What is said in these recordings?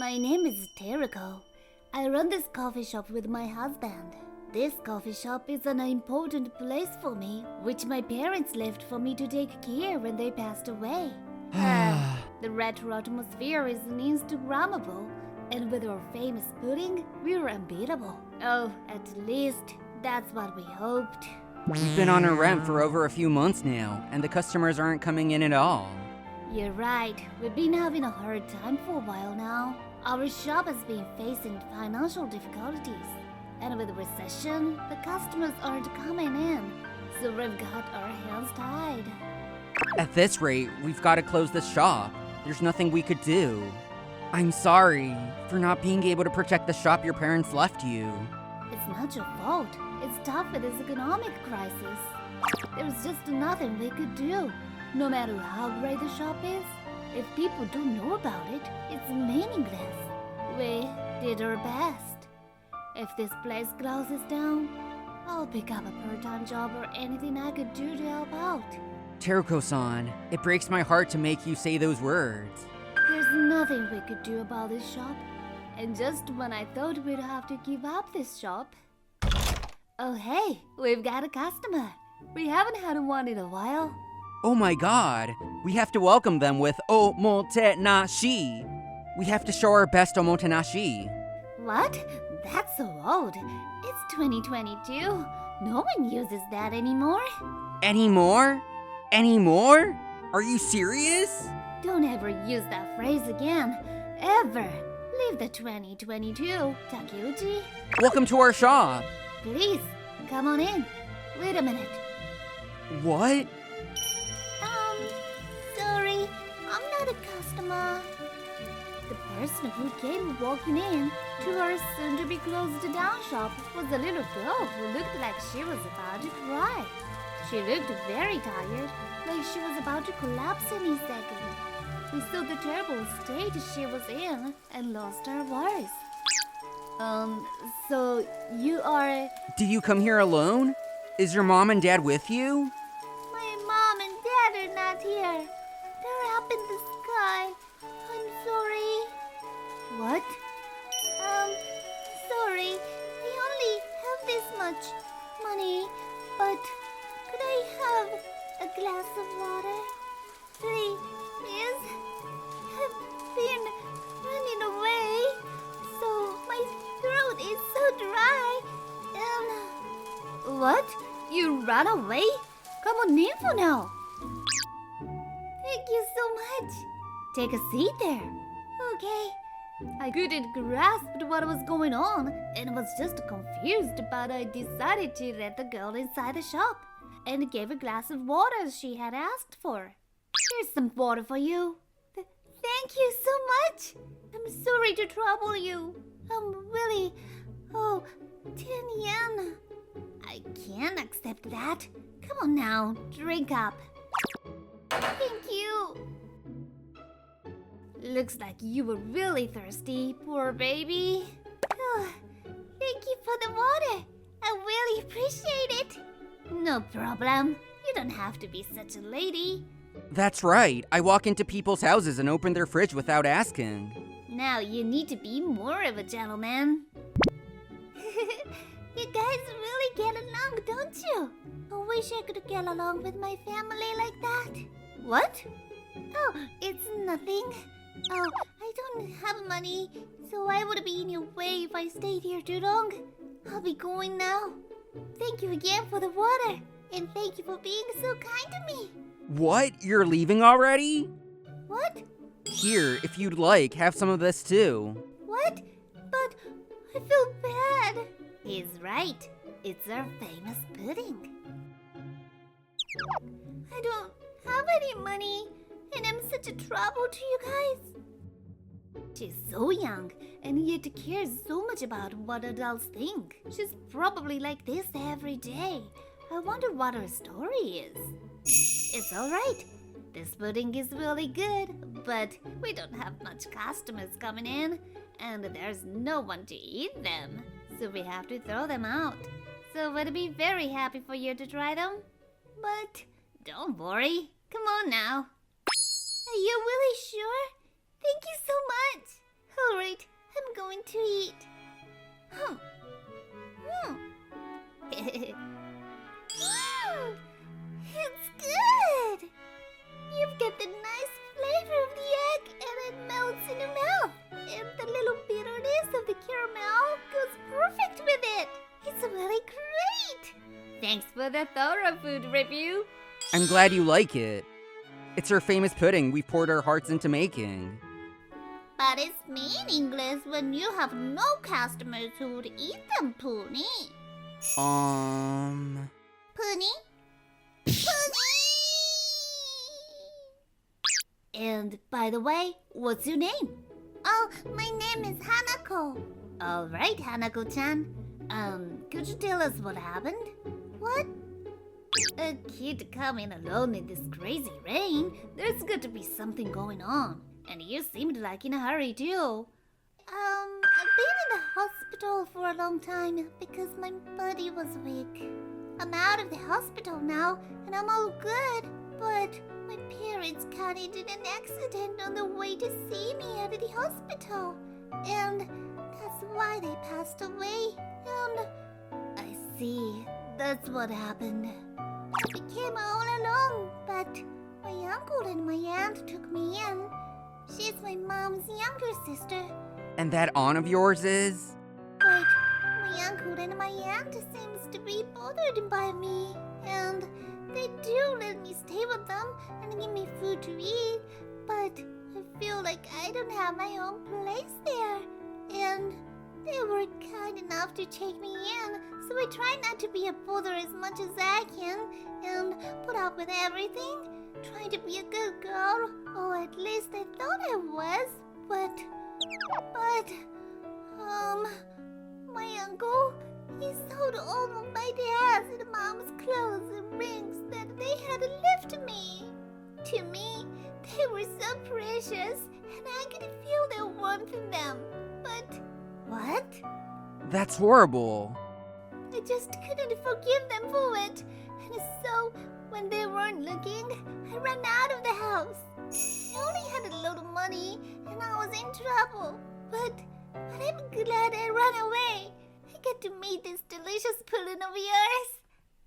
My name is Teriko. I run this coffee shop with my husband. This coffee shop is an important place for me, which my parents left for me to take care when they passed away. The retro atmosphere is Instagrammable, and with our famous pudding, we're unbeatable. Oh, at least that's what we hoped. We've been on a rent for over a few months now, and the customers aren't coming in at all. You're right. We've been having a hard time for a while now. Our shop has been facing financial difficulties. And with the recession, the customers aren't coming in. So we've got our hands tied. At this rate, we've got to close the shop. There's nothing we could do. I'm sorry for not being able to protect the shop your parents left you. It's not your fault. It's tough with this economic crisis. There's just nothing we could do. No matter how great the shop is, if people don't know about it, it's meaningless. We did our best. If this place closes down, I'll pick up a part-time job or anything I could do to help out. Teruko-san, it breaks my heart to make you say those words. There's nothing we could do about this shop. And just when I thought we'd have to give up this shop... Oh hey, we've got a customer. We haven't had one in a while. Oh my god, we have to welcome them with omotenashi. We have to show our best omotenashi. What? That's so old. It's 2022. No one uses that anymore. Anymore? Anymore? Are you serious? Don't ever use that phrase again. Ever. Leave the 2022, Takeuchi. Welcome to our shop. Please, come on in. Wait a minute. What? Sorry, I'm not a customer. The person who came walking in to our soon-to-be-closed-down shop was a little girl who looked like she was about to cry. She looked very tired, like she was about to collapse any second. We saw the terrible state she was in and lost our voice. So you are... Do you come here alone? Is your mom and dad with you? My mom and dad are not here. They're up in the sky. I'm sorry. What? Sorry. I only have this much money, but could I have a glass of water? Please? I've been running away, so my throat is so dry. What? You ran away? Come on in for now. Thank you so much. Take a seat there. Okay. I couldn't grasp what was going on and was just confused, but I decided to let the girl inside the shop and gave a glass of water she had asked for. Here's some water for you. Thank you so much. I'm sorry to trouble you. Really? Oh, 10 yen. I can't accept that. Come on now, drink up. Thank you. Looks like you were really thirsty, poor baby. Oh, thank you for the water. I really appreciate it. No problem. You don't have to be such a lady. That's right. I walk into people's houses and open their fridge without asking. Now you need to be more of a gentleman. You guys really get along, don't you? I wish I could get along with my family like that. What? Oh, it's nothing. Oh, I don't have money, so I would be in your way if I stayed here too long. I'll be going now. Thank you again for the water, and thank you for being so kind to me. What? You're leaving already? What? Here, if you'd like, have some of this too. What? But I feel bad. He's right. It's our famous pudding. I don't have any money, and I'm such a trouble to you guys. She's so young, and yet cares so much about what adults think. She's probably like this every day. I wonder what her story is. It's alright. This pudding is really good, but we don't have much customers coming in, and there's no one to eat them. So we have to throw them out. So we'd be very happy for you to try them. But don't worry. Come on now. Are you really sure? Thank you so much. Alright, I'm going to eat. It's good! You've got the nice flavor of the egg and it melts in your mouth. And the little bitterness of the caramel goes perfect with it. It's really great! Thanks for the thorough food review. I'm glad you like it. It's our famous pudding we've poured our hearts into making. But it's mean English when you have no customers who would eat them, Pony. Pony? And by the way, what's your name? Oh, my name is Hanako. Alright, Hanako-chan. Could you tell us what happened? What? A kid coming alone in this crazy rain? There's got to be something going on. And you seemed like in a hurry too. I've been in the hospital for a long time because my body was weak. I'm out of the hospital now and I'm all good, but my parents got into an accident on the way to see me at the hospital. And that's why they passed away. And I see, that's what happened. I became all alone, but my uncle and my aunt took me in. She's my mom's younger sister. And that aunt of yours is? But my uncle and my aunt seems to be bothered by me. And they do let me stay with them and give me food to eat. But I feel like I don't have my own place there. And they were kind enough to take me in, so I try not to be a bother as much as I can and put up with everything. Trying to be a good girl, or at least I thought I was. But, my uncle, he sold all of my dad's and mom's clothes and rings that they had left me. To me, they were so precious, and I could feel their warmth in them. But what? That's horrible. I just couldn't forgive them for it. And so, when they weren't looking, I ran out of the house. I only had a little money, and I was in trouble. But I'm glad I ran away. I get to meet this delicious pudding of yours.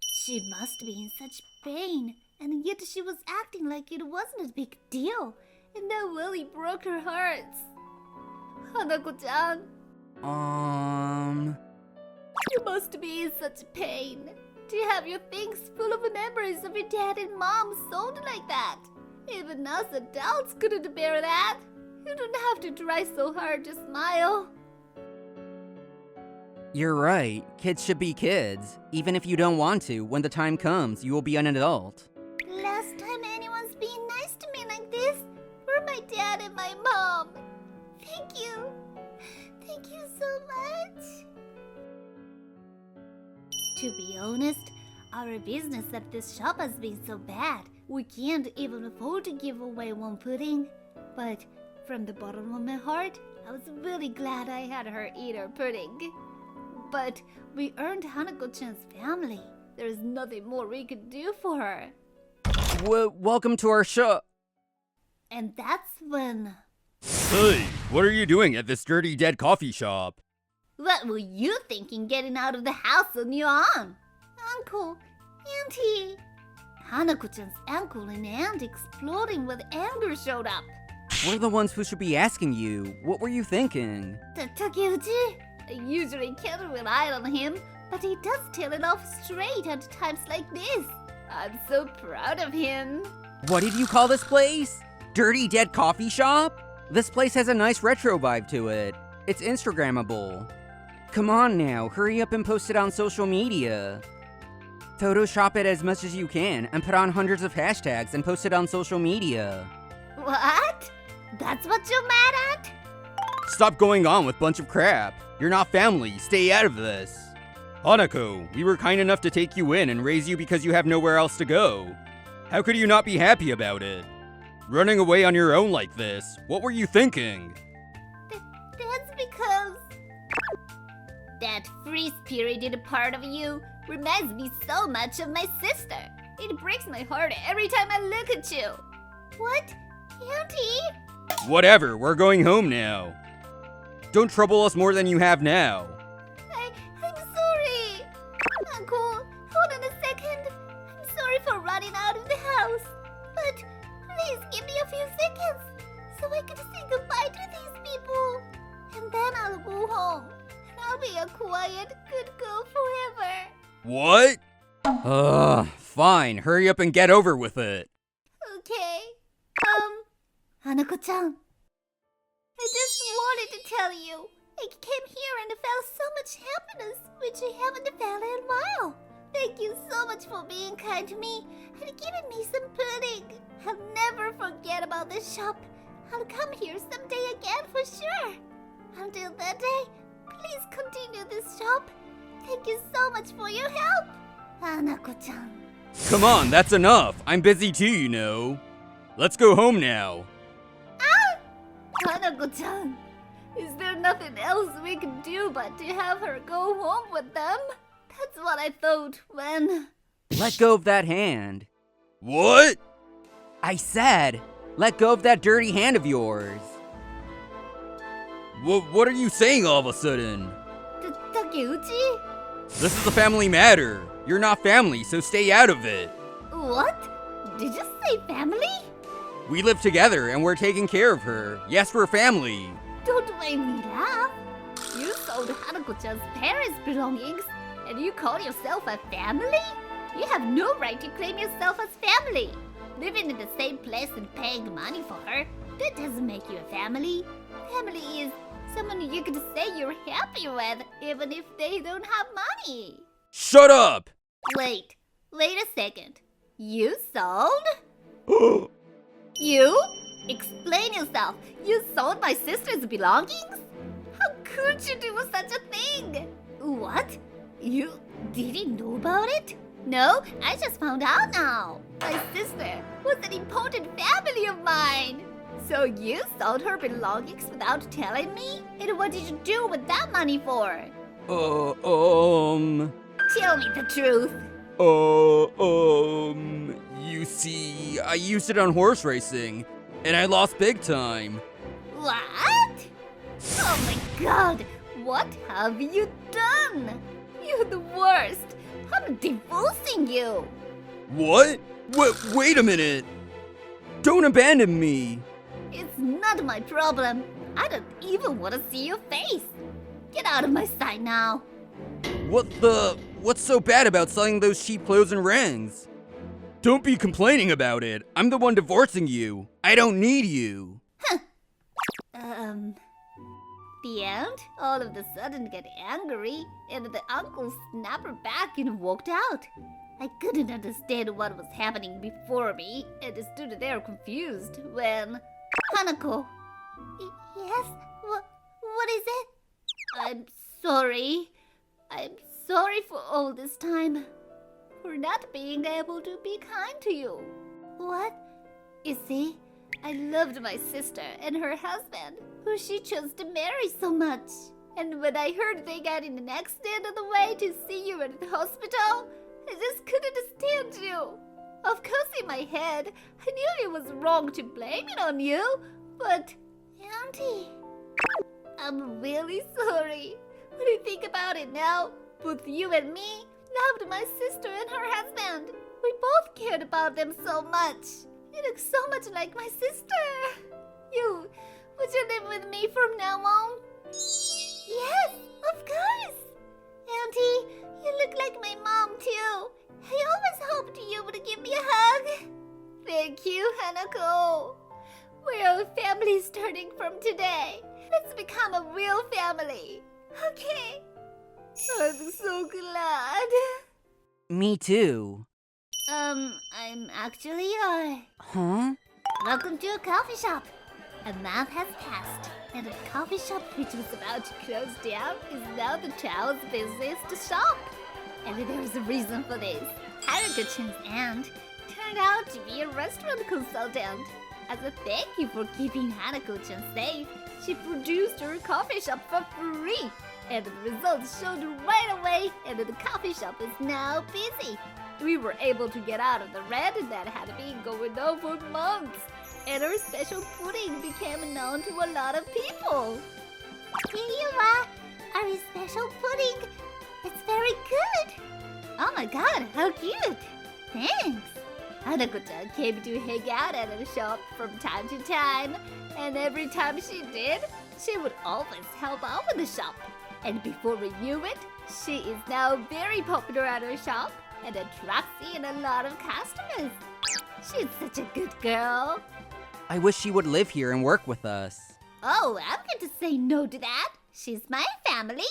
She must be in such pain, and yet she was acting like it wasn't a big deal. And that really broke her heart. Hanako-chan, you must be in such pain. To have your things full of memories of your dad and mom sold like that. Even us adults couldn't bear that. You don't have to try so hard to smile. You're right. Kids should be kids. Even if you don't want to, when the time comes, you will be an adult. Last time anyone's being nice to me like this were my dad and my mom. Thank you. Thank you so much. To be honest, our business at this shop has been so bad, we can't even afford to give away one pudding. But from the bottom of my heart, I was really glad I had her eat our pudding. But we earned Hanako-chan's family. There's nothing more we could do for her. Welcome to our shop. And that's when... Hey, what are you doing at this dirty dead coffee shop? What were you thinking getting out of the house on your own? Uncle, Auntie. Hanako-chan's uncle and aunt exploding with anger showed up. We're the ones who should be asking you. What were you thinking? Takeuchi? I usually can't rely on him, but he does tell it off straight at times like this. I'm so proud of him. What did you call this place? Dirty Dead Coffee Shop? This place has a nice retro vibe to it. It's Instagrammable. Come on now, hurry up and post it on social media. Photoshop it as much as you can and put on hundreds of hashtags and post it on social media. What? That's what you're mad at? Stop going on with bunch of crap. You're not family, stay out of this. Hanako, we were kind enough to take you in and raise you because you have nowhere else to go. How could you not be happy about it? Running away on your own like this, what were you thinking? That's because... that free-spirited part of you reminds me so much of my sister. It breaks my heart every time I look at you. What? Auntie? Whatever, we're going home now. Don't trouble us more than you have now. I'm sorry. Uncle, hold on a second. I'm sorry for running out of the house. But please give me a few seconds so I can say goodbye to these people. And then I'll go home. And I'll be a quiet, good girl forever. What? Fine. Hurry up and get over with it. Okay. Hanako-chan. I just wanted to tell you. I came here and felt so much happiness, which I haven't felt in a while. Thank you so much for being kind to me and giving me some pudding. I'll never forget about this shop. I'll come here someday again for sure. Until that day, please continue this shop. Thank you so much for your help, Hanako-chan. Come on, that's enough. I'm busy too, you know. Let's go home now. Hanako-chan, is there nothing else we can do but to have her go home with them? That's what I thought when... Let go of that hand. What? I said, let go of that dirty hand of yours. What are you saying all of a sudden? Takeuchi? This is a family matter. You're not family, so stay out of it. What? Did you say family? We live together and we're taking care of her. Yes, we're family. Don't make me laugh. You sold Hanako-chan's parents' belongings and you call yourself a family? You have no right to claim yourself as family. Living in the same place and paying money for her, that doesn't make you a family. Family is someone you can say you're happy with even if they don't have money. Shut up! Wait a second. You sold? You? Explain yourself. You sold my sister's belongings? How could you do such a thing? What? You didn't know about it? No, I just found out now. My sister was an important family of mine. So you sold her belongings without telling me? And what did you do with that money for? Tell me the truth. You see, I used it on horse racing, and I lost big time. What? Oh my god, what have you done? You're the worst. I'm divorcing you. What? Wait a minute. Don't abandon me. It's not my problem. I don't even want to see your face. Get out of my sight now. What's so bad about selling those cheap clothes and rings? Don't be complaining about it. I'm the one divorcing you. I don't need you. The aunt all of a sudden got angry and the uncle snapped her back and walked out. I couldn't understand what was happening before me and stood there confused when... Hanako! Yes? What is it? I'm sorry. I'm sorry for all this time. For not being able to be kind to you. What? You see, I loved my sister and her husband, who she chose to marry so much. And when I heard they got in an accident on the way to see you at the hospital, I just couldn't stand you. Of course, in my head, I knew it was wrong to blame it on you, but... Auntie, I'm really sorry. When I think about it now, both you and me loved my sister and her husband. We both cared about them so much. You look so much like my sister. Would you live with me from now on? Yes, of course. Auntie, you look like my mom too. I always hoped you would give me a hug. Thank you, Hanako. We're a family starting from today. Let's become a real family. Okay. I'm so glad. Me too. I'm actually Huh? Welcome to a coffee shop. A month has passed, and the coffee shop which was about to close down is now the town's busiest shop. And there's a reason for this. Hanako-chan's aunt turned out to be a restaurant consultant. As a thank you for keeping Hanako-chan safe, she produced her coffee shop for free. And the results showed right away, and the coffee shop is now busy. We were able to get out of the red that had been going on for months. And our special pudding became known to a lot of people. Here you are, our special pudding. It's very good. Oh my god, how cute. Thanks. Hanako-chan came to hang out at our shop from time to time, and every time she did, she would always help out with the shop. And before we knew it, she is now very popular at our shop and attracts in a lot of customers. She's such a good girl. I wish she would live here and work with us. Oh, I'm going to say no to that. She's my family.